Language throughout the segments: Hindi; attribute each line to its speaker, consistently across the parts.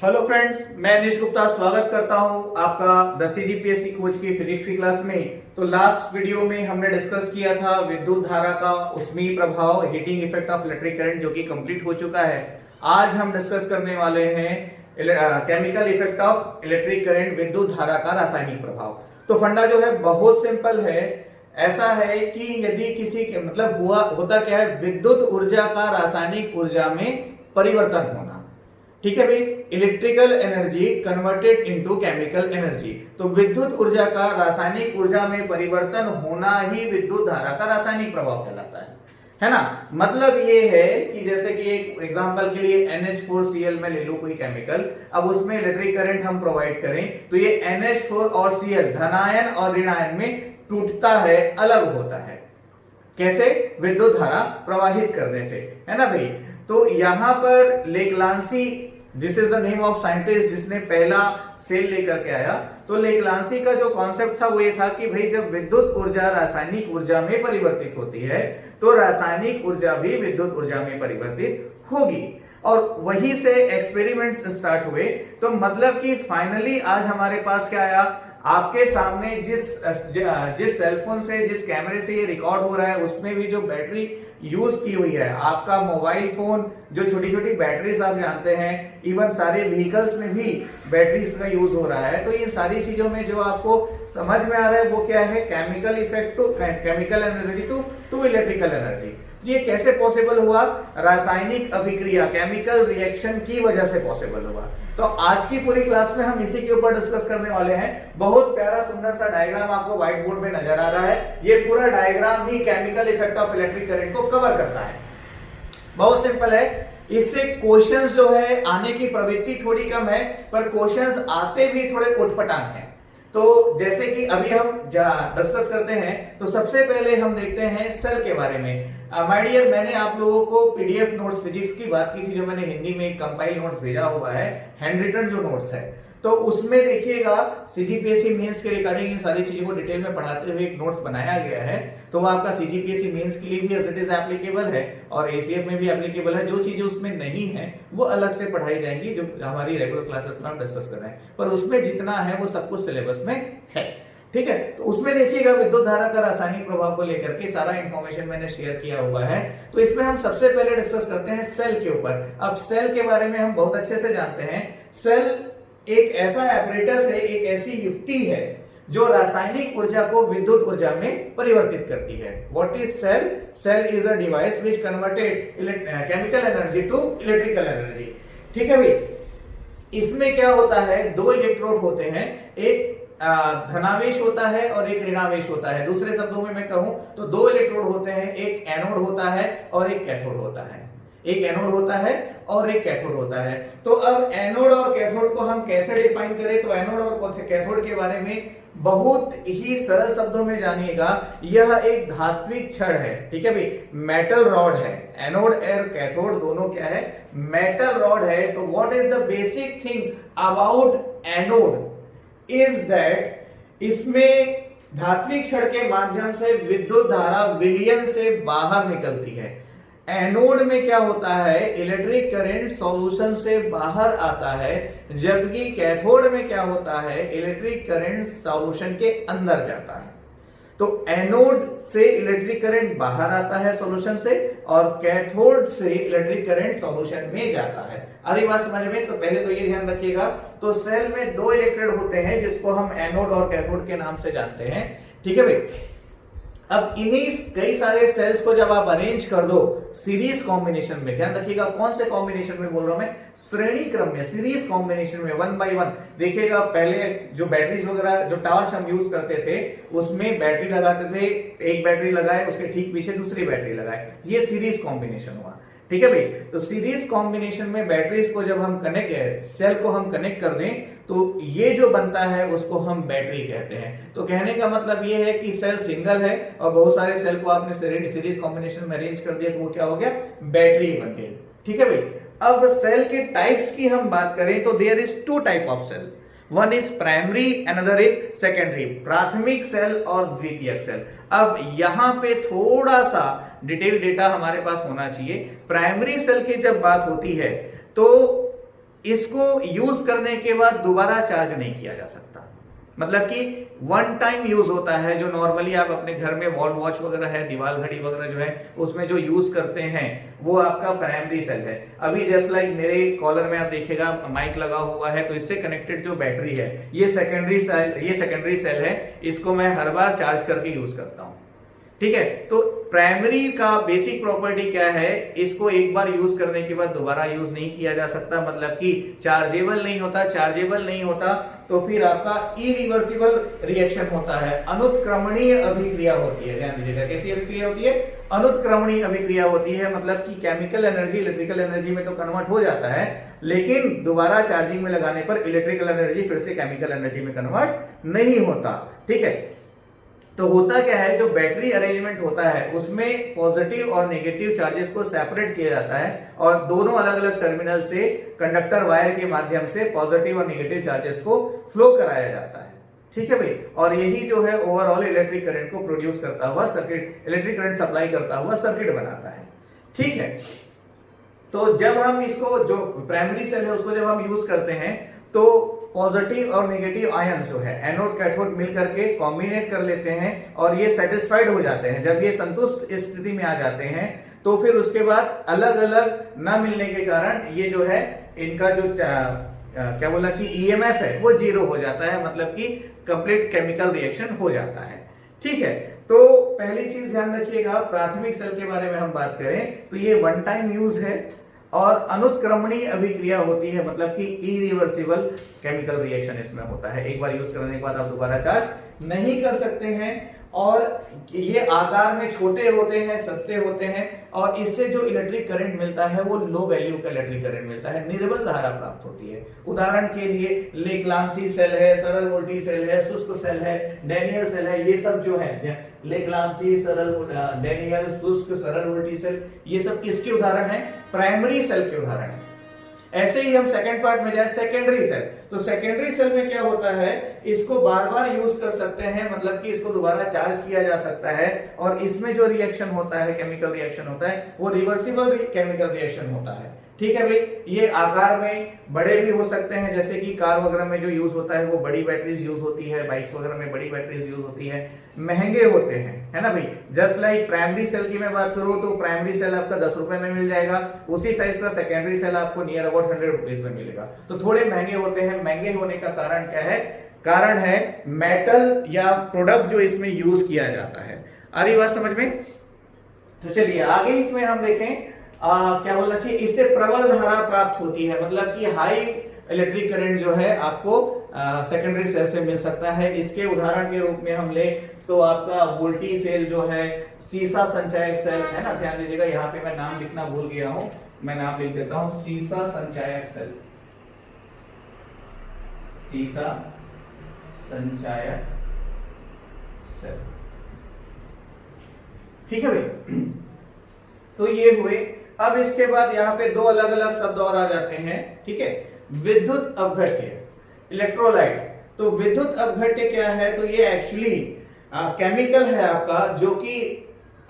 Speaker 1: हेलो फ्रेंड्स, मैं अनिश गुप्ता स्वागत करता हूं आपका द सीजीपीएससी कोच की फिजिक्स की क्लास में। तो लास्ट वीडियो में हमने डिस्कस किया था विद्युत धारा का उष्मीय प्रभाव, heating effect of electric current, जो कि कंप्लीट हो चुका है। आज हम डिस्कस करने वाले हैं chemical effect of electric current, विद्युत धारा का रासायनिक प्रभाव। तो फंडा जो है बहुत सिंपल है। ऐसा है कि यदि किसी के मतलब होता क्या है, विद्युत ऊर्जा का रासायनिक ऊर्जा में परिवर्तन होना। ठीक है भाई, electrical energy converted into chemical energy. तो विद्युत ऊर्जा का रासायनिक ऊर्जा में परिवर्तन होना ही विद्युत धारा का रासायनिक प्रभाव कहलाता है ना। मतलब ये है कि जैसे कि एक एग्जांपल के लिए NH4Cl में ले लो कोई केमिकल, अब उसमें इलेक्ट्रिक करंट हम प्रोवाइड करें तो ये NH4 और Cl धनायन और ऋणायन में टूटता है, अलग होता है। कैसे? विद्युत धारा प्रवाहित करने से, है ना भाई। तो यहां पर Leclanche, this is the name of scientist जिसने पहला सेल लेकर के आया। तो लेक्लांसी का जो कॉन्सेप्ट था वो ये था कि भाई जब विद्युत ऊर्जा रासायनिक ऊर्जा में परिवर्तित होती है तो रासायनिक ऊर्जा भी विद्युत ऊर्जा में परिवर्तित होगी। और वहीं से एक्सपेरिमेंट्स स्टार्ट हुए। तो मतलब कि फाइनली आज हमारे पास क्या आया, आपके सामने जिस सेलफोन से, जिस कैमरे से ये रिकॉर्ड हो रहा है उसमें भी जो बैटरी यूज की हुई है, आपका मोबाइल फोन जो छोटी छोटी बैटरीज आप जानते हैं, इवन सारे व्हीकल्स में भी बैटरीज का यूज हो रहा है। तो ये सारी चीजों में जो आपको समझ में आ रहा है वो क्या है, chemical effect to chemical energy to electrical energy. ये कैसे पॉसिबल हुआ? रासायनिक अभिक्रिया, केमिकल रिएक्शन की वजह से पॉसिबल हुआ। तो आज की पूरी क्लास में हम इसी के ऊपर डिस्कस करने वाले हैं। बहुत प्यारा सुंदर सा डायग्राम आपको व्हाइट बोर्ड में नजर आ रहा है। ये पूरा diagram he chemical effect of electric current को कवर करता है। बहुत सिंपल है। इससे क्वेश्चंस जो है आने की प्रवृत्ति थोड़ी कम है, पर क्वेश्चंस आते भी थोड़े उठपटांग हैं। तो जैसे कि अभी हम डिस्कस करते हैं, तो सबसे पहले हम देखते हैं सेल के बारे में। माय डियर, मैंने आप लोगों को पीडीएफ नोट्स फिजिक्स की बात की थी, जो मैंने हिंदी में कंपाइल नोट्स भेजा हुआ है, हैंड रिटन जो नोट्स है। तो उसमें देखिएगा सीजीपीएससी मेंस के रिगार्डिंग इन सारी चीजों को डिटेल में पढ़ाते हुए एक नोट्स बनाया गया है। तो वो आपका सीजीपीएससी मेंस के लिए भी एज इट इज एप्लीकेबल है और एसीएफ में भी एप्लीकेबल है। जो चीजें उसमें नहीं है वो अलग से पढ़ाई जाएंगी, जो हमारी रेगुलर क्लासेस में हम डिस्कस कर रहे हैं। पर उसमें जितना है वो सब कुछ सिलेबस में है। ठीक है, तो उसमें देखिएगा विद्युत धारा का रासायनिक प्रभाव को लेकर के सारा इंफॉर्मेशन मैंने शेयर किया हुआ है। तो इसमें हम सबसे पहले डिस्कस करते हैं सेल के ऊपर। अब सेल के बारे में हम बहुत अच्छे से जानते हैं। सेल एक ऐसा एपरेटस है, एक ऐसी युक्ति है जो रासायनिक ऊर्जा को विद्युत ऊर्जा में परिवर्तित करती है। What is cell? Cell is a device which converted chemical energy to electrical energy. ठीक है भाई, इसमें क्या होता है, दो इलेक्ट्रोड होते हैं, एक धनावेश होता है और एक ऋणावेश होता है। दूसरे शब्दों में मैं कहूं तो दो इलेक्ट्रोड होते हैं, एक एनोड होता है और एक कैथोड होता है। एक एनोड होता है और एक कैथोड होता है। तो अब एनोड और कैथोड को हम कैसे डिफाइन करें? तो एनोड और कैथोड के बारे में बहुत ही सरल शब्दों में जानिएगा, यह एक धात्विक छड़ है। ठीक है भाई, मेटल रॉड है। एनोड और कैथोड दोनों क्या है? मेटल रॉड है। तो what is the basic thing about anode is that इसमें धात्विक छड़ के माध्यम से विद्युत धारा विलयन से बाहर निकलती है। एनोड में क्या होता है, इलेक्ट्रिक करंट सॉल्यूशन से बाहर आता है, जबकि कैथोड में क्या होता है, इलेक्ट्रिक करंट सॉल्यूशन के अंदर जाता है। तो एनोड से इलेक्ट्रिक करंट बाहर आता है सॉल्यूशन से, और कैथोड से इलेक्ट्रिक करंट सॉल्यूशन में जाता है। अरे बात समझ में? तो पहले तो ये ध्यान रखिएगा, तो सेल में दो इलेक्ट्रोड होते हैं जिसको हम एनोड और कैथोड के नाम से जानते हैं। ठीक है भाई, अब इन्हीं कई सारे सेल्स को जब आप अरेंज कर दो सीरीज कॉम्बिनेशन में, ध्यान रखिएगा कौन से कॉम्बिनेशन में बोल रहा हूं मैं, श्रेणी क्रम में, सीरीज कॉम्बिनेशन में, 1 by 1। देखिएगा पहले जो बैटरीज वगैरह, जो टॉर्च हम यूज करते थे उसमें बैटरी लगाते थे, एक बैटरी लगाए उसके ठीक पीछे दूसरी बैटरी लगाए, ये सीरीज कॉम्बिनेशन हुआ। ठीक है भाई, तो सीरीज कॉम्बिनेशन में बैटरीज को जब हम सेल को हम कनेक्ट कर दें तो ये जो बनता है उसको हम बैटरी कहते हैं। तो कहने का मतलब ये है कि सेल सिंगल है और बहुत सारे सेल को आपने सीरीज कॉम्बिनेशन में अरेंज कर दिया तो वो क्या हो गया, बैटरी बन गई। ठीक है भाई, अब सेल के टाइप्स की हम बात करें तो there is 2 type of cell. One is primary, another is secondary. प्राथमिक सेल और द्वितीयक सेल। अब यहां पे थोड़ा सा डिटेल डेटा हमारे पास होना चाहिए। प्राइमरी सेल की जब बात होती है तो इसको यूज करने के बाद दोबारा चार्ज नहीं किया जा सकता। मतलब कि वन टाइम यूज होता है, जो नॉर्मली आप अपने घर में वॉल वॉच वगैरह है, दीवार घड़ी वगैरह जो है उसमें जो यूज करते हैं वो आपका प्राइमरी सेल है। अभी जस्ट लाइक मेरे कॉलर में आप देखिएगा माइक लगा हुआ है, तो इससे कनेक्टेड जो बैटरी है ये सेकेंडरी सेल है, इसको मैं हर बार चार्ज करके यूज करता हूं। ठीक है, तो प्राइमरी का बेसिक प्रॉपर्टी क्या है, इसको एक बार यूज करने के बाद दोबारा यूज नहीं किया जा सकता, मतलब कि चार्जेबल नहीं होता तो फिर आपका इरिवर्सिबल रिएक्शन होता है, अनुत्क्रमणीय अभिक्रिया होती है। ध्यान दीजिएगा, कैसी अभिक्रिया होती है? अनुत्क्रमणीय अभिक्रिया होती है, मतलब कि केमिकल एनर्जी इलेक्ट्रिकल एनर्जी में तो कन्वर्ट हो जाता है, लेकिन दोबारा चार्जिंग में लगाने पर इलेक्ट्रिकल एनर्जी फिर से केमिकल एनर्जी में कन्वर्ट नहीं होता। ठीक है, तो होता क्या है, जो बैटरी अरेंजमेंट होता है उसमें पॉजिटिव और नेगेटिव चार्जेस को सेपरेट किया जाता है और दोनों अलग अलग टर्मिनल से कंडक्टर वायर के माध्यम से पॉजिटिव और नेगेटिव चार्जेस को फ्लो कराया जाता है। ठीक है भाई, और यही जो है ओवरऑल इलेक्ट्रिक करंट को प्रोड्यूस करता हुआ सर्किट, इलेक्ट्रिक करंट सप्लाई करता हुआ सर्किट बनाता है। ठीक है, तो जब हम इसको, जो प्राइमरी सेल है उसको जब हम यूज करते हैं तो पॉजिटिव और नेगेटिव आयंस जो है एनोड कैथोड मिल करके कॉम्बिनेट कर लेते हैं और ये सेटिस्फाइड हो जाते हैं। जब ये संतुष्ट स्थिति में आ जाते हैं तो फिर उसके बाद अलग अलग न मिलने के कारण ये जो है इनका जो क्या बोलना चाहिए ईएमएफ है वो जीरो हो जाता है, मतलब कि कंप्लीट केमिकल रिएक्शन हो जाता है। ठीक है, तो पहली चीज ध्यान रखिएगा, प्राथमिक सेल के बारे में हम बात करें तो ये वन टाइम यूज है और अनुत्क्रमणीय अभिक्रिया होती है, मतलब कि इरिवर्सिबल केमिकल रिएक्शन इसमें होता है। एक बार यूज करने के बाद आप दोबारा चार्ज नहीं कर सकते हैं और ये आकार में छोटे होते हैं, सस्ते होते हैं और इससे जो इलेक्ट्रिक करंट मिलता है वो लो वैल्यू का इलेक्ट्रिक करंट मिलता है, निर्बल धारा प्राप्त होती है। उदाहरण के लिए लेक्लांसी सेल है, सरल वोल्टी सेल है, शुष्क सेल है, डेनियल सेल है, ये सब जो है लेक्लांसी, सरल डेनियल, शुष्क, सरल वोल्टी सेल, ये सब किसके उदाहरण है? प्राइमरी सेल के उदाहरण है। ऐसे ही हम सेकंड पार्ट में जाए, सेकेंडरी सेल, तो सेकेंडरी सेल में क्या होता है, इसको बार बार यूज कर सकते हैं, मतलब कि इसको दोबारा चार्ज किया जा सकता है और इसमें जो रिएक्शन होता है, केमिकल रिएक्शन होता है, वो रिवर्सिबल केमिकल रिएक्शन होता है। ठीक है भाई, ये आकार में बड़े भी हो सकते हैं, जैसे कि कार वगैरह में जो यूज होता है वो बड़ी बैटरीज यूज होती है, बाइक्स वगैरह में बड़ी बैटरीज यूज होती है, महंगे होते हैं, है ना भाई। जस्ट लाइक प्राइमरी सेल की मैं बात करूं तो प्राइमरी सेल आपका 10 रुपए में मिल जाएगा, उसी साइज का सेकेंडरी सेल आपको नियर अबाउट 100 रुपीज में मिलेगा, तो थोड़े महंगे होते हैं। महंगे होने का कारण क्या है? कारण है मेटल या प्रोडक्ट जो इसमें यूज किया जाता है। आ रही बात समझ में? तो चलिए आगे इसमें हम देखें क्या बोलना चाहिए, इससे प्रबल धारा प्राप्त होती है, मतलब कि हाई इलेक्ट्रिक करंट जो है आपको सेकेंडरी सेल से मिल सकता है। इसके उदाहरण के रूप में हम ले तो आपका वोल्टी सेल जो है, सीसा संचायक सेल है ना, ध्यान दीजिएगा यहाँ पे मैं नाम लिखना भूल गया हूं, मैं नाम लिख देता हूं, सीसा संचायक सेल, सीसा संचायक सेल। ठीक है भाई, तो ये हुए। अब इसके बाद यहाँ पे दो अलग अलग शब्द और आ जाते हैं। ठीक है, विद्युत अपघट्य, इलेक्ट्रोलाइट। तो विद्युत अपघट्य क्या है? तो ये एक्चुअली केमिकल है आपका, जो कि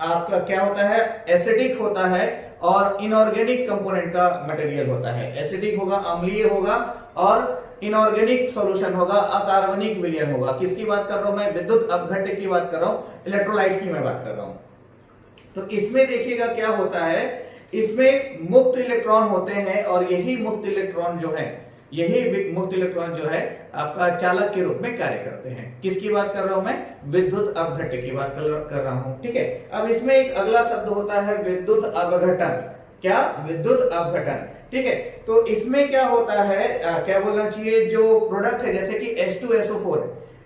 Speaker 1: आपका क्या होता है, एसिडिक होता है और इनऑर्गेनिक कंपोनेंट का मटेरियल होता है। एसिडिक होगा, अम्लीय होगा और इनऑर्गेनिक सॉल्यूशन होगा, अकार्बनिक विलयन होगा। किसकी बात कर रहा हूं मैं? विद्युत अपघट्य की बात कर रहा हूं, इलेक्ट्रोलाइट की मैं बात कर रहा हूं। तो इसमें देखिएगा क्या होता है, इसमें मुक्त इलेक्ट्रॉन होते हैं और यही मुक्त इलेक्ट्रॉन जो है, यही मुक्त इलेक्ट्रॉन जो है आपका चालक के रूप में कार्य करते हैं। किसकी बात कर रहा हूं मैं? विद्युत अपघट्य की बात कर रहा हूं। ठीक है, अब इसमें एक अगला शब्द होता है विद्युत अपघटन। क्या? विद्युत अपघटन। ठीक है, तो इसमें क्या होता है, क्या बोलना चाहिए, जो प्रोडक्ट है जैसे कि H2SO4,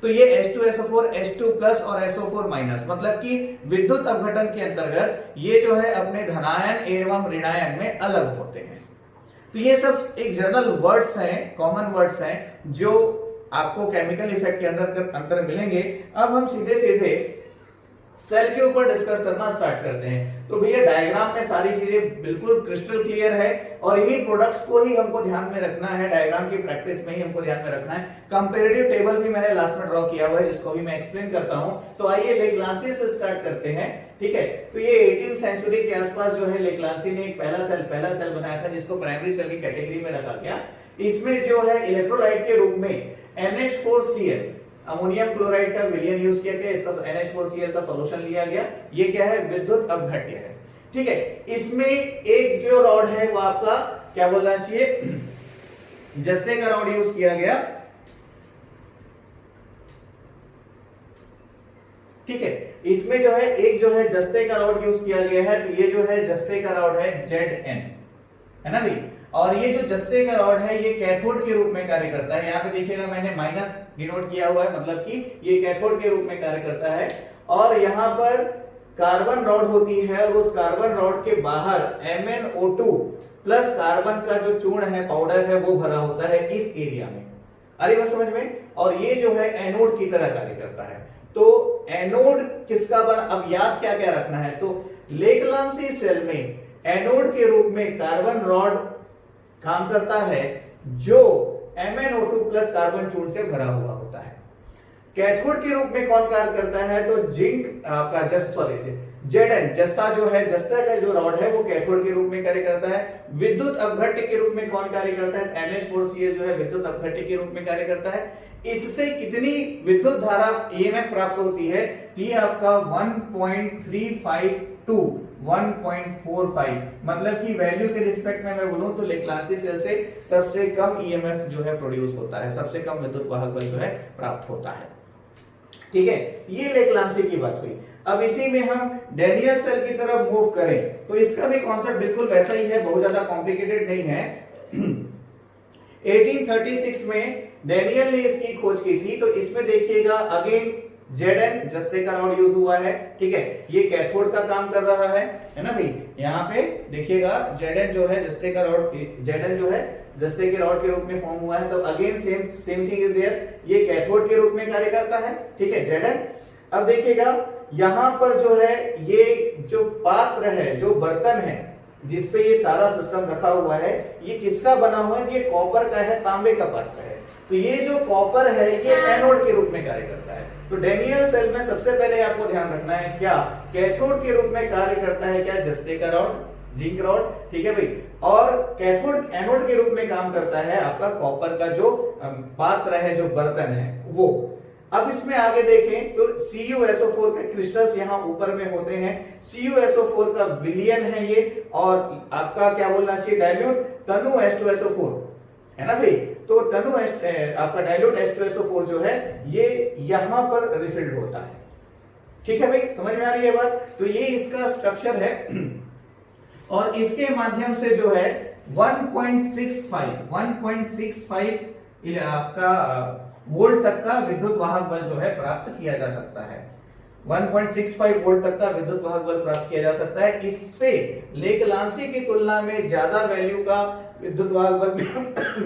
Speaker 1: तो ये H2SO4, H2+ और SO4-, मतलब कि विद्युत अपघटन के अंतर्गत ये जो है अपने धनायन एवं ऋणायन में अलग होते हैं। तो ये सब एक जनरल वर्ड्स हैं, कॉमन वर्ड्स हैं, जो आपको केमिकल इफेक्ट के अंदर मिलेंगे। अब हम सीधे सीधे सेल के ऊपर डिस्कस करना स्टार्ट करते हैं। तो भैया डायग्राम में सारी चीजें बिल्कुल क्रिस्टल क्लियर है और यही प्रोडक्ट्स को ही हमको ध्यान में रखना है, डायग्राम की प्रैक्टिस में ही हमको ध्यान में रखना है। कंपैरेटिव टेबल भी मैंने लास्ट में ड्रॉ किया हुआ है, जिसको भी मैं एक्सप्लेन करता हूं। तो आइए लेक्लांसी से स्टार्ट करते हैं। ठीक है, तो ये 18th सेंचुरी के आसपास जो है लेक्लांसी ने एक पहला सेल बनाया था, जिसको प्राइमरी सेल की कैटेगरी में रखा गया। इसमें जो है इलेक्ट्रोलाइट के रूप में NH4Cl अमोनियम क्लोराइड का विलयन यूज किया गया, इसका NH4Cl का सॉल्यूशन लिया गया। ये क्या है, विद्युत अपघट्य है। ठीक है, इसमें एक जो रॉड है वो आपका क्या बोलना चाहिए, जस्ते का रॉड यूज किया गया। ठीक है, इसमें जो है एक जो है जस्ते का रॉड यूज किया गया है, तो ये जो है जस्ते का रॉड है Zn, है ना भाई। और ये जो जस्ते का रॉड है ये कैथोड के रूप में कार्य करता है। यहाँ पे देखिएगा मैंने माइनस डिनोट किया हुआ है, मतलब कि ये कैथोड के रूप में कार्य करता है। और यहाँ पर कार्बन रॉड होती है और उस कार्बन रॉड के बाहर MnO2 प्लस कार्बन का जो चूर्ण है, पाउडर है, वो भरा होता है इस एरिया में। अरे बस समझ में। और ये जो है एनोड की तरह कार्य करता है। तो एनोड किसका बना, अब याद क्या क्या रखना है, तो लेकलांसी सेल में एनोड के रूप में कार्बन रॉड काम करता है जो MnO2 प्लस कार्बन चूर्ण से भरा हुआ होता है। कैथोड के रूप में कौन कार्य करता है, तो जिंक आपका Zn जस्ता जो है, जस्ता का जो रॉड है वो कैथोड के रूप में कार्य करता है। विद्युत अपघट्य के रूप में कौन कार्य करता है, NH4Cl जो है विद्युत अपघट्य के रूप में कार्य करता है। इससे कितनी विद्युत धारा EMF प्राप्त होती है, ये आपका 1.35 टू 1.45, मतलब की वैल्यू के रिस्पेक्ट में मैं बोलूं तो लेक्लांसी सेल से सबसे कम EMF जो है प्रोड्यूस होता है, सबसे कम विद्युत वाहक बल जो है प्राप्त होता है। ठीक है, ये लेक्लांसी की बात हुई। अब इसी में हम डेनियल सेल की तरफ मूव करें तो इसका भी कॉन्सेप्ट बिल्कुल वैसा ही है, बहुत ज्यादा कॉम्प्लिकेटेड नहीं है। 1836 में डेनियल ने इसकी खोज की थी। तो इसमें देखिएगा अगेन Zn जस्ते का रॉड यूज हुआ है। ठीक है, ये कैथोड का काम कर रहा है ना भाई। यहाँ पे देखिएगा Zn जो है जस्ते का रॉड, Zn जो है जस्ते के रॉड के रूप में फॉर्म हुआ है। तो again same thing is there, ये कैथोड के रूप में कार्य करता है। ठीक है, Zn। अब देखिएगा यहां पर जो है ये जो पात्र है, जो बर्तन है जिसपे ये सारा सिस्टम रखा हुआ है, ये किसका बना हुआ है, ये कॉपर का है, तांबे का पात्र है। तो ये जो कॉपर है ये एनोड के रूप में कार्य करता है। तो डेनियल सेल में सबसे पहले आपको ध्यान रखना है क्या, कैथोड के रूप में कार्य करता है क्या, जस्ते का रॉड, जिंक रॉड। ठीक है भाई। और कैथोड एनोड के रूप में काम करता है आपका कॉपर का जो पात्र है, जो बर्तन है वो। अब इसमें आगे देखें तो CuSO4 के क्रिस्टल्स यहाँ ऊपर में होते हैं। CuSO4 का विलयन है ये, और आपका क्या बोलना चाहिए, डाइल्यूट टनु H2SO4 है ना भाई। तो टनु आपका डाइल्यूट H2SO4 जो है ये यहां पर रिफिल्ड होता है। ठीक है भाई, समझ में आ रही है बात। तो ये इसका स्ट्रक्चर है और इसके माध्यम से जो है 1.65 आपका वोल्ट तक का विद्युत वाहक बल जो है प्राप्त किया जा सकता है। 1.65 वोल्ट तक का विद्युत वाहक बल प्राप्त किया जा सकता है। इससे लेक्लांसी की तुलना में ज्यादा वैल्यू का विद्युत वाहक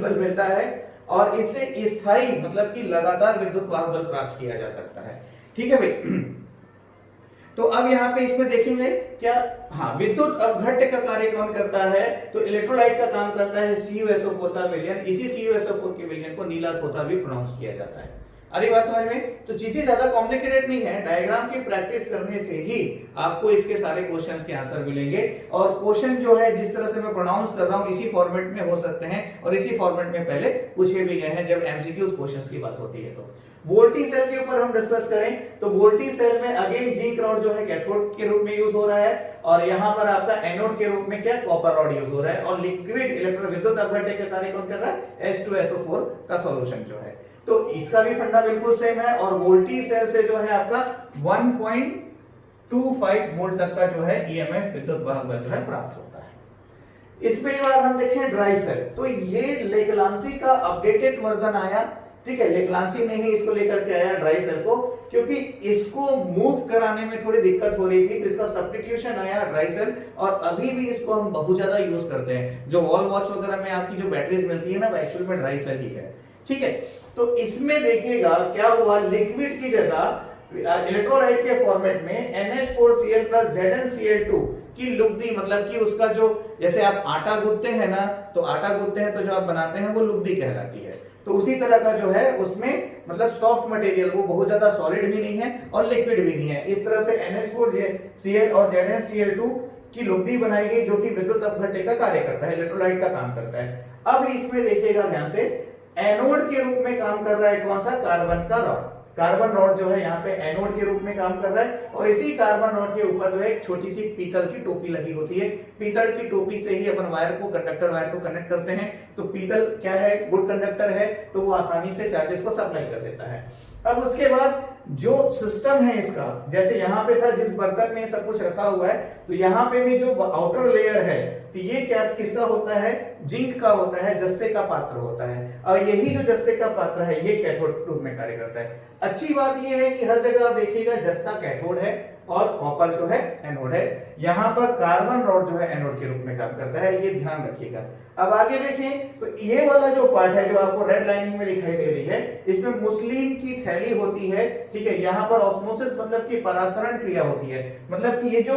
Speaker 1: बल मिलता है और इससे स्थायी मतलब कि लगातार विद्युत वाहक बल प्राप्त किया जा सकता है। ठीक है भाई। तो अब यहाँ पे इसमें देखेंगे क्या, हाँ, विद्युत अपघट्य का कार्य कौन करता है, तो इलेक्ट्रोलाइट का काम करता है CuSO4 का विलयन। इसी CuSO4 के विलयन को नीला तोता भी प्रोनाउंस किया जाता है। अरे बात समझ में। तो चीजें ज्यादा कॉम्प्लिकेटेड नहीं है, डायग्राम की प्रैक्टिस करने से ही आपको इसके सारे क्वेश्चंस के आंसर मिलेंगे। और क्वेश्चन जो है जिस तरह से मैं प्रोनाउंस कर रहा हूं इसी फॉर्मेट में हो सकते हैं और इसी फॉर्मेट में पहले पूछे भी गए हैं जब MCQs क्वेश्चंस की बात होती है। तो वोल्टी सेल के ऊपर हम डिस्कस करें तो वोल्टी सेल में अगेन जिंक रॉड जो है कैथोड के रूप में यूज हो रहा है और यहां पर आपका एनोड के रूप में क्या, कॉपर रॉड यूज हो रहा है। और लिक्विड इलेक्ट्रो विद्युत अपघट्य का कार्य कौन कर रहा है, H2SO4 का सॉल्यूशन जो है। तो इसका भी फंडा बिल्कुल सेम है। और वोल्टी सेल से जो है आपका 1.25 वोल्ट तक का जो है EMF विद्युत वाहक बल जो है प्राप्त होता है। इसमें एक बार हम देखें ड्राई सेल, तो ये लेक्लांसी का अपडेटेड वर्जन आया। ठीक है, लेक्लांसी ने ही इसको लेकर के आया ड्राई सेल को, क्योंकि इसको मूव कराने में थोड़ी दिक्कत हो रही थी तो इसका सब्स्टिट्यूशन आया ड्राई सेल। और अभी भी इसको हम बहुत ज्यादा यूज करते हैं। जो वॉल वॉच वगैरह में आपकी जो बैटरीज मिलती है ना, वो एक्चुअल में ड्राई सेल ही है। ठीक है, तो इसमें देखिएगा क्या हुआ, लिक्विड की जगह इलेक्ट्रोलाइट के फॉर्मेट में NH4Cl प्लस ZnCl2 की लुगदी, मतलब कि उसका जो, जैसे आप आटा गूंथते हैं ना, तो आटा गूंथते हैं तो जो आप बनाते हैं वो लुगदी कहलाती है। तो उसी तरह का जो है उसमें मतलब सॉफ्ट मटेरियल, वो बहुत ज्यादा सॉलिड भी नहीं है और लिक्विड भी नहीं है। इस तरह से NH4Cl और ZnCl2 की लुगदी बनाई गई जो कि विद्युत अपघट्य का कार्य करता है, इलेक्ट्रोलाइट का काम करता है। अब इसमें देखिएगा ध्यान से, एनोड के रूप में काम कर रहा है कौन सा, कार्बन का रॉड। कार्बन रॉड जो है यहाँ पे एनोड के रूप में काम कर रहा है, और इसी कार्बन रॉड के ऊपर जो है एक छोटी सी पीतल की टोपी लगी होती है। पीतल की टोपी से ही अपन वायर को, कंडक्टर वायर को कनेक्ट करते हैं। तो पीतल क्या है, गुड कंडक्टर है, तो वो आसानी से चार्जेस को सप्लाई कर देता है। अब उसके बाद जो सिस्टम है इसका, जैसे यहाँ पे था जिस बर्तन में सब कुछ रखा हुआ है, तो यहाँ पे भी जो आउटर लेयर है, तो ये क्या किसका होता है, जिंक का होता है, जस्ते का पात्र होता है। और यही जो जस्ते का पात्र है ये कैथोड रूप में कार्य करता है। अच्छी बात ये है कि हर जगह आप देखिएगा जस्ता कैथोड है और कॉपर जो है एनोड है। यहाँ पर कार्बन रॉड जो है एनोड के रूप में काम करता है, ये ध्यान रखिएगा। अब आगे देखें तो ये वाला जो पार्ट है जो आपको रेड लाइनिंग में दिखाई दे रही है, इसमें मुस्लिन की थैली होती है, ठीक है। यहाँ पर ऑस्मोसिस मतलब कि परासरण क्रिया होती है, मतलब कि ये जो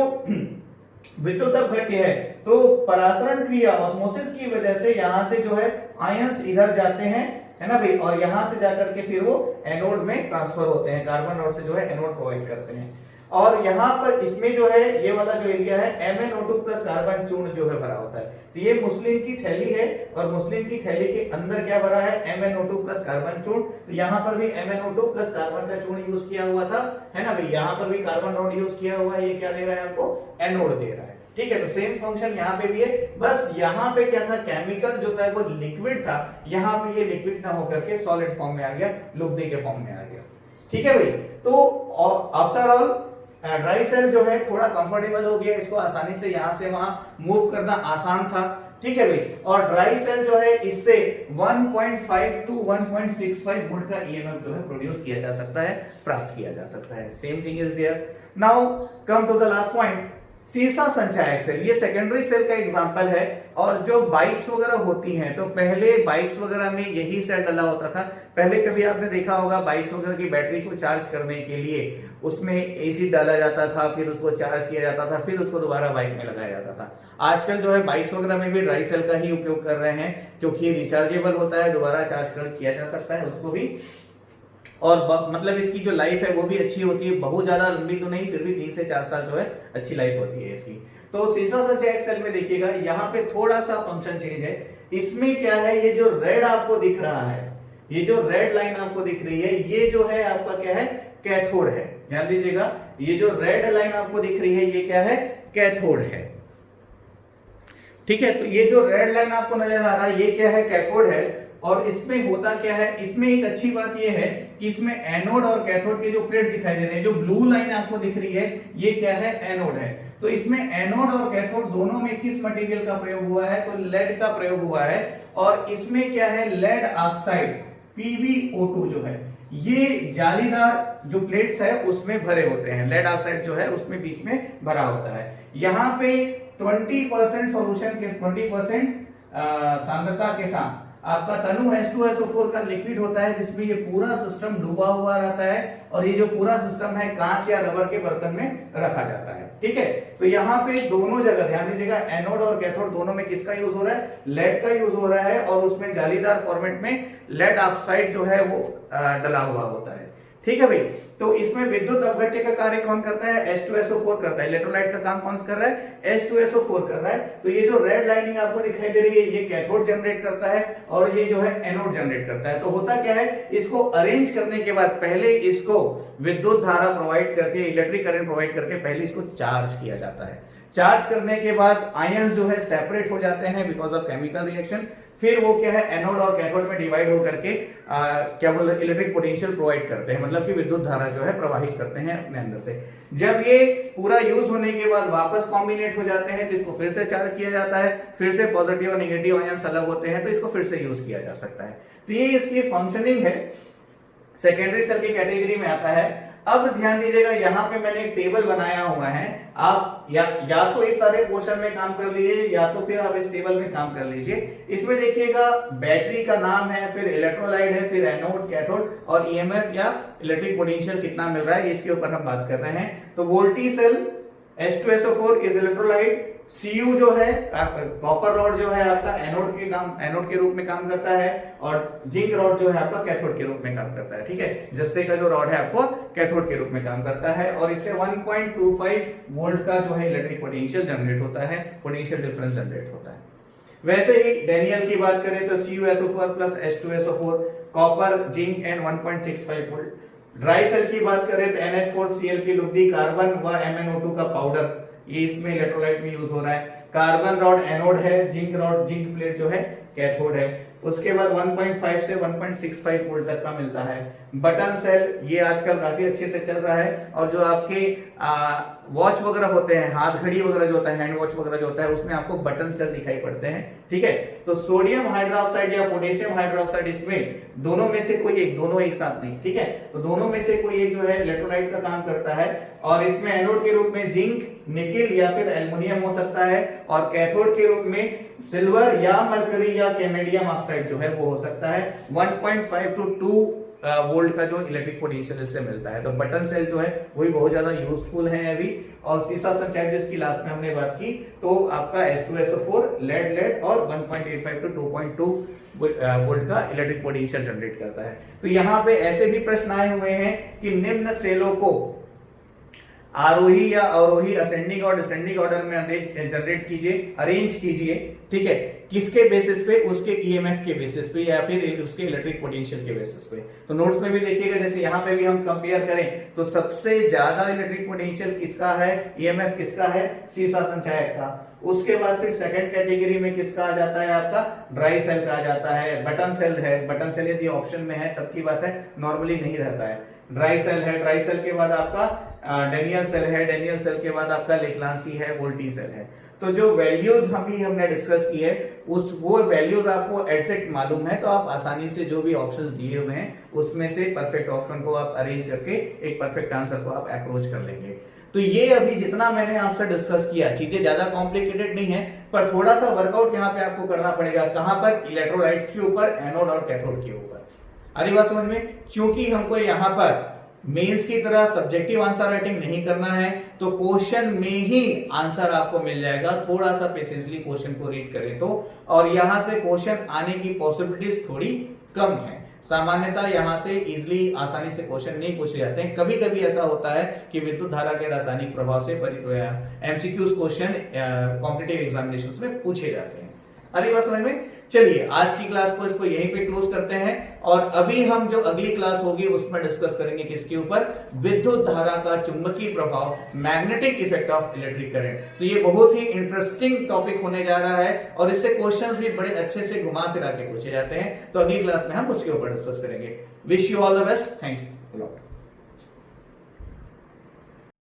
Speaker 1: विद्युत अपघट्य है, तो परासरण क्रिया ऑस्मोसिस की वजह से यहाँ से जो है आयंस इधर जाते हैं, है ना भाई, और यहां से जाकर के फिर वो एनोड में ट्रांसफर होते हैं, कार्बन रॉड से जो है एनोड प्रोवाइड करते हैं। और यहाँ पर इसमें जो है ये वाला जो एरिया है MnO2 प्लस कार्बन चूर्ण जो है भरा होता है। तो ये मुस्लिन की थैली है, और मुस्लिन की थैली के अंदर क्या भरा है, MnO2 प्लस कार्बन चूर्ण। तो यहाँ पर भी MnO2 प्लस कार्बन का चूर्ण यूज किया हुआ था, है ना भाई। यहाँ पर भी कार्बन रॉड यूज किया हुआ है, ये क्या दे रहा है आपको, एनोड दे रहा है, ठीक है। तो सेम फंक्शन यहाँ पे भी है, बस यहाँ पे क्या था, केमिकल जो था वो लिक्विड था, यहाँ पे ये लिक्विड ना होकर के सॉलिड फॉर्म में आ गया, लुब्धि के फॉर्म में आ गया, ठीक है भाई। तो आफ्टर ऑल ड्राई सेल जो है थोड़ा कंफर्टेबल हो गया, इसको आसानी से यहाँ से वहां मूव करना आसान था, ठीक है भाई। और ड्राई सेल जो है इससे 1.5 to 1.65 वोल्ट का ईएमएफ जो है प्रोड्यूस किया जा सकता है, प्राप्त किया जा सकता है। Same thing is there. Now come to the last point, सीसा संचायक सेल। ये सेकेंडरी सेल का एग्जांपल है। और जो बाइक्स वगैरह होती हैं, तो पहले बाइक्स वगैरह में यही सेल डला होता था। पहले कभी आपने देखा होगा बाइक्स वगैरह की बैटरी को चार्ज करने के लिए उसमें एसिड डाला जाता था, फिर उसको चार्ज किया जाता था, फिर उसको दोबारा बाइक में लगाया जाता था। आजकल जो है बाइक्स वगैरह में भी ड्राई सेल का ही उपयोग कर रहे हैं, क्योंकि ये रिचार्जेबल होता है, दोबारा चार्ज किया जा सकता है उसको भी। और मतलब इसकी जो लाइफ है वो भी अच्छी होती है, बहुत ज्यादा लंबी तो नहीं, फिर भी 3 से 4 साल जो है अच्छी लाइफ होती है इसकी। तो सीसा संचायक सेल में देखिएगा यहाँ पे थोड़ा सा फंक्शन चेंज है। इसमें क्या है, ये जो रेड आपको दिख रहा है, ये जो रेड लाइन आपको दिख रही है, ये जो है आपका क्या है, कैथोड है। ध्यान दीजिएगा, ये जो रेड लाइन आपको दिख रही है ये क्या है, कैथोड है, ठीक है। तो ये जो रेड लाइन आपको नजर आ रहा है ये क्या है, कैथोड है। और इसमें होता क्या है, इसमें एक अच्छी बात ये है कि इसमें एनोड और कैथोड के जो प्लेट्स दिखाई दे रहे हैं, जो ब्लू लाइन आपको दिख रही है ये क्या है, एनोड है। तो इसमें एनोड और कैथोड दोनों में किस मटेरियल का प्रयोग हुआ है, तो लेड का प्रयोग हुआ है। और इसमें क्या है, लेड ऑक्साइड PbO2 जो है, ये जालीदार जो प्लेट्स है उसमें भरे होते हैं। लेड ऑक्साइड जो है उसमें बीच में भरा होता है। यहाँ पे 20% सॉल्यूशन के 20% सांद्रता के साथ आपका तनु H2SO4 का लिक्विड होता है, जिसमें ये पूरा सिस्टम डूबा हुआ रहता है। और ये जो पूरा सिस्टम है कांच या रबर के बर्तन में रखा जाता है, ठीक है। तो यहाँ पे दोनों जगह ध्यान दीजिएगा, एनोड और कैथोड दोनों में किसका यूज हो रहा है, लेड का यूज हो रहा है। और उसमें जालीदार फॉर्मेट में लेड ऑक्साइड जो है वो डला हुआ होता है, ठीक है भाई। तो इसमें विद्युत अपघट्य का कार्य कौन करता है, H2SO4 करता है। इलेक्ट्रोलाइट का काम कौन कर रहा है, H2SO4 कर रहा है। तो ये जो रेड लाइनिंग आपको दिखाई दे रही है ये कैथोड जनरेट करता है, और ये जो है एनोड जनरेट करता है। तो होता क्या है, इसको अरेंज करने के बाद पहले इसको विद्युत धारा प्रोवाइड करके, इलेक्ट्रिक करंट प्रोवाइड करके पहले इसको चार्ज किया जाता है। चार्ज करने के बाद आयंस जो है सेपरेट हो जाते हैं बिकॉज ऑफ केमिकल रिएक्शन। फिर वो क्या है, एनोड और कैथोड में डिवाइड होकर के क्या बोल रहे, इलेक्ट्रिक पोटेंशियल प्रोवाइड करते हैं, मतलब कि विद्युत धारा जो है प्रवाहित करते हैं अपने अंदर से। जब ये पूरा यूज होने के बाद वापस कॉम्बिनेट हो जाते हैं, तो इसको फिर से चार्ज किया जाता है, फिर से पॉजिटिव और नेगेटिव आयंस अलग होते हैं, तो इसको फिर से यूज किया जा सकता है। तो ये इसकी फंक्शनिंग है, सेकेंडरी सेल की कैटेगरी में आता है। अब ध्यान दीजिएगा, यहाँ पे मैंने एक टेबल बनाया हुआ है। आप या तो इस सारे पोर्शन में काम कर लीजिए, या तो फिर आप इस टेबल में काम कर लीजिए। इसमें देखिएगा बैटरी का नाम है, फिर इलेक्ट्रोलाइट है, फिर एनोड, कैथोड, और ईएमएफ या इलेक्ट्रिक पोटेंशियल कितना मिल रहा है इसके ऊपर हम बात कर रहे हैं। तो voltaic cell H2SO4 is electrolyte. Cu जो है कॉपर रॉड जो है आपका एनोड के रूप में काम करता है, और जिंक रॉड जो है आपका कैथोड के रूप में काम करता है, ठीक है। जस्ते का जो रॉड है आपको कैथोड के रूप में काम करता है, और इससे 1.25 वोल्ट का जो है इलेक्ट्रिक पोटेंशियल जनरेट होता है, पोटेंशियल डिफरेंस जनरेट होता है। वैसे ही डेनियल की बात करें तो CuSO4 plus H2SO4, copper, zinc and 1.65 volt. Dry cell की बात करें तो NH4Cl की लुगदी, कार्बन व MnO2 का पाउडर, ये इसमें इलेक्ट्रोलाइट में यूज हो रहा है। कार्बन रॉड एनोड है, जिंक रॉड, जिंक प्लेट जो है कैथोड है। उसके बाद 1.5 से 1.65 वोल्ट तक का मिलता है। बटन सेल ये आजकल काफी अच्छे से चल रहा है, और जो आपके वॉच वगैरह होते हैं, हाथ घड़ी वगैरह जो होता है, हैंड वॉच वगैरह जो होता है, उसमें आपको बटन सेल दिखाई पड़ते हैं। ठीक है, तो सोडियम हाइड्रोक्साइड या पोटेशियम हाइड्रोक्साइड, इसमें दोनों में से कोई एक, दोनों एक साथ नहीं, ठीक है, तो दोनों में से कोई एक जो है इलेक्ट्रोलाइट का काम करता है, और इसमें एनोड के रूप में जिंक, निकेल या फिर एल्युमिनियम हो सकता है, और कैथोड के रूप में सिल्वर या मरकरी या कैनेडियम ऑक्साइड जो है वो हो सकता है। 1.5 to 2 वोल्ट का जो इलेक्ट्रिक पोटेंशियल इससे मिलता है। तो बटन सेल जो है वही बहुत ज्यादा यूजफुल है अभी। और सीसा संचायक जिसकी लास्ट में हमने बात की, तो आपका H2SO4, लेड और 1.85 to 2.2 वोल्ट का इलेक्ट्रिक पोटेंशियल जनरेट करता है। तो यहाँ पे ऐसे भी प्रश्न आए हुए हैं कि निम्न सेलों को आरोही या अवरोही, असेंडिंग और डिसेंडिंग ऑर्डर में जनरेट कीजिए, अरेंज कीजिए। ठीक है, किसके बेसिस पे? उसके ईएमएफ के बेसिस पे या फिर उसके इलेक्ट्रिक पोटेंशियल के बेसिस पे। तो नोट्स में भी देखिएगा, जैसे यहाँ पे भी हम कंपेयर करें तो सबसे ज्यादा इलेक्ट्रिक पोटेंशियल किसका है, ईएमएफ किसका है? सीसा संचायक का। उसके बाद फिर सेकंड कैटेगरी में किसका आ जाता है? आपका ड्राई सेल का आ जाता है। बटन सेल है, बटन सेल यदि ऑप्शन में है तब की बात है, नॉर्मली नहीं रहता है। ड्राई सेल है, ड्राई सेल के बाद आपका डेनियल सेल है, डेनियल सेल के बाद आपका लेक्लांसी है, वोल्टी सेल है। तो जो वैल्यूज हमने डिस्कस की है, वो वैल्यूज आपको एग्जैक्ट मालूम है, तो आप आसानी से जो भी ऑप्शंस दिए हुए हैं उसमें से परफेक्ट ऑप्शन को आप अरेंज करके एक परफेक्ट आंसर को आप अप्रोच कर लेंगे। तो ये अभी जितना मैंने आपसे डिस्कस किया, चीजें ज्यादा कॉम्प्लिकेटेड नहीं है, पर थोड़ा सा वर्कआउट यहाँ पे आपको करना पड़ेगा। कहां पर? इलेक्ट्रोलाइट्स के ऊपर, एनोड और कैथोड के ऊपर। अरे बात समझ में? क्योंकि हमको यहाँ पर मेंस की तरह सब्जेक्टिव आंसर राइटिंग नहीं करना है, तो क्वेश्चन में ही आंसर आपको मिल जाएगा। थोड़ा सा पेशेंसली क्वेश्चन को रीड करें तो, और यहां से क्वेश्चन आने की पॉसिबिलिटीज थोड़ी कम है। सामान्यतः यहां से इजिली आसानी से क्वेश्चन नहीं पूछे जाते हैं। कभी कभी ऐसा होता है कि विद्युत धारा के रासायनिक प्रभाव से एमसीक्यूज क्वेश्चन कॉम्पिटिटिव एग्जामिनेशंस में पूछे जाते हैं। अरे बात समझ में? चलिए आज की क्लास को इसको यहीं पे क्लोज करते हैं, और अभी हम जो अगली क्लास होगी उसमें डिस्कस करेंगे किसके ऊपर? विद्युत धारा का चुंबकीय प्रभाव, magnetic effect of electric current. तो ये बहुत ही इंटरेस्टिंग टॉपिक होने जा रहा है, और इससे क्वेश्चंस भी बड़े अच्छे से घुमा फिरा के पूछे जाते हैं। तो अगली क्लास में हम उसके ऊपर डिस्कस करेंगे। Wish you all the best, thanks.